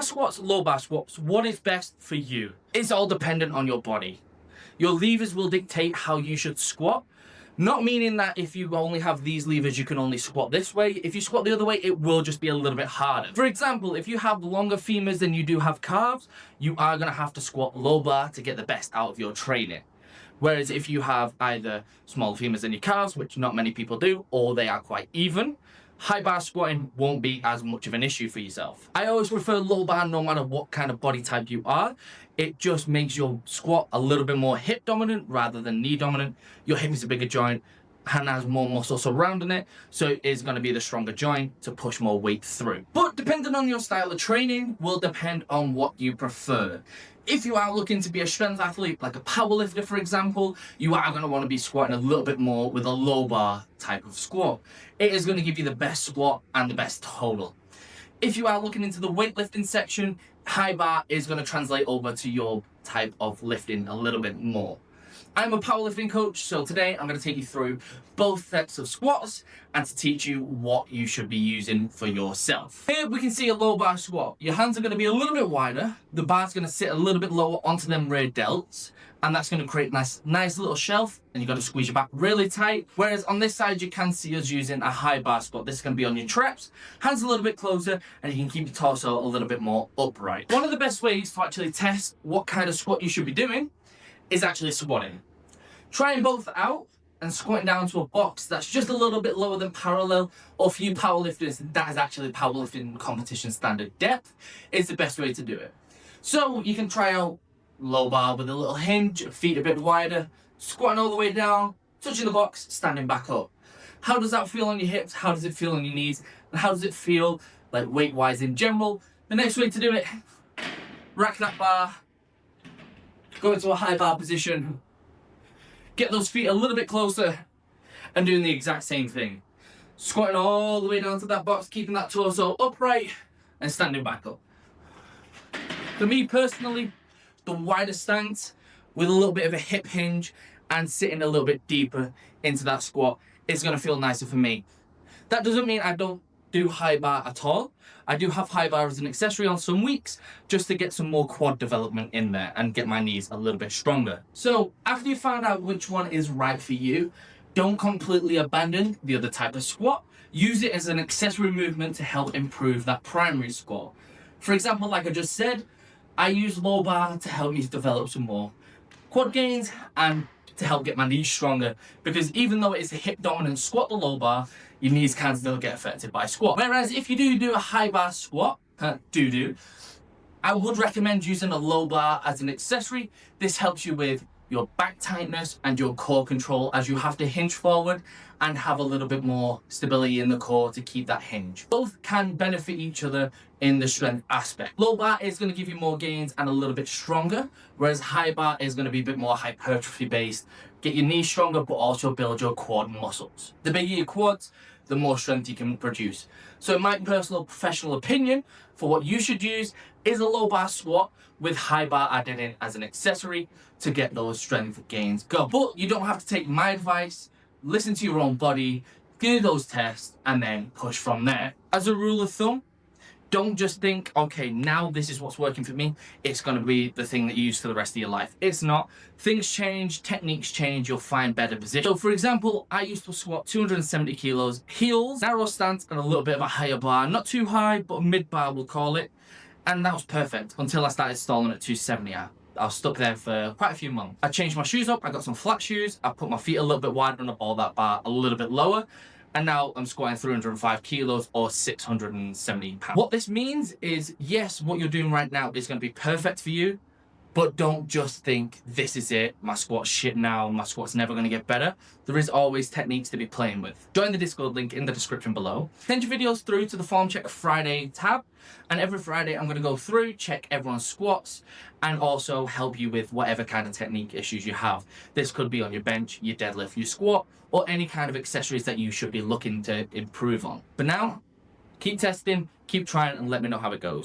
squats, low bar squats, what is best for you? It's all dependent on your body. Your levers will dictate how you should squat. Not meaning that if you only have these levers, you can only squat this way. If you squat the other way, it will just be a little bit harder. For example, if you have longer femurs than you do have calves, you are gonna have to squat low bar to get the best out of your training. Whereas if you have either smaller femurs than your calves, which not many people do, or they are quite even, high bar squatting won't be as much of an issue for yourself. I always prefer low bar no matter what kind of body type you are. It just makes your squat a little bit more hip dominant rather than knee dominant. Your hip is a bigger joint and has more muscle surrounding it, so it is going to be the stronger joint to push more weight through. But depending on your style of training will depend on what you prefer. If you are looking to be a strength athlete, like a powerlifter for example, you are going to want to be squatting a little bit more with a low bar type of squat. It is going to give you the best squat and the best total. If you are looking into the weightlifting section, high bar is going to translate over to your type of lifting a little bit more. I'm a powerlifting coach, so today I'm going to take you through both sets of squats and to teach you what you should be using for yourself. Here we can see a low bar squat. Your hands are going to be a little bit wider, the bar's going to sit a little bit lower onto them rear delts, and that's going to create a nice little shelf, and you've got to squeeze your back really tight. Whereas on this side you can see us using a high bar squat. This is going to be on your traps, hands a little bit closer, and you can keep your torso a little bit more upright. One of the best ways to actually test what kind of squat you should be doing is actually squatting. Trying both out and squatting down to a box that's just a little bit lower than parallel, or for you powerlifters, that is actually powerlifting competition standard depth, is the best way to do it. So you can try out low bar with a little hinge, feet a bit wider, squatting all the way down, touching the box, standing back up. How does that feel on your hips? How does it feel on your knees? And how does it feel like weight-wise in general? The next way to do it, rack that bar, go into a high bar position, get those feet a little bit closer, and doing the exact same thing. Squatting all the way down to that box, keeping that torso upright, and standing back up. For me personally, the wider stance with a little bit of a hip hinge and sitting a little bit deeper into that squat is going to feel nicer for me. That doesn't mean I don't do high bar at all. I do have high bar as an accessory on some weeks just to get some more quad development in there and get my knees a little bit stronger. So after you find out which one is right for you, don't completely abandon the other type of squat. Use it as an accessory movement to help improve that primary squat. For example, like I just said, I use low bar to help me develop some more quad gains and to help get my knees stronger, because even though it's a hip dominant squat, the low bar, your knees can still get affected by squat. Whereas if you do a high bar squat, I would recommend using a low bar as an accessory. This helps you with your back tightness and your core control, as you have to hinge forward and have a little bit more stability in the core to keep that hinge. Both can benefit each other in the strength aspect. Low bar is going to give you more gains and a little bit stronger, whereas high bar is going to be a bit more hypertrophy based. Get your knees stronger, but also build your quad muscles. The bigger your quads, the more strength you can produce. So in my personal professional opinion, for what you should use is a low bar squat with high bar added in as an accessory to get those strength gains go. But you don't have to take my advice. Listen to your own body, do those tests, and then push from there. As a rule of thumb, don't just think, okay, now this is what's working for me, it's going to be the thing that you use for the rest of your life. It's not. Things change, techniques change, you'll find better positions. So for example, I used to squat 270 kilos, heels, narrow stance, and a little bit of a higher bar. Not too high, but mid bar we'll call it. And that was perfect until I started stalling at 270. I was stuck there for quite a few months. I changed my shoes up, I got some flat shoes, I put my feet a little bit wider and I ball that bar a little bit lower. And now I'm squatting 305 kilos or 670 pounds. What this means is, yes, what you're doing right now is going to be perfect for you, but don't just think this is it, my squat's shit now, my squat's never going to get better. There is always techniques to be playing with. Join the Discord link in the description below. Send your videos through to the Form Check Friday tab, and every Friday I'm going to go through, check everyone's squats, and also help you with whatever kind of technique issues you have. This could be on your bench, your deadlift, your squat, or any kind of accessories that you should be looking to improve on. But now, keep testing, keep trying, and let me know how it goes.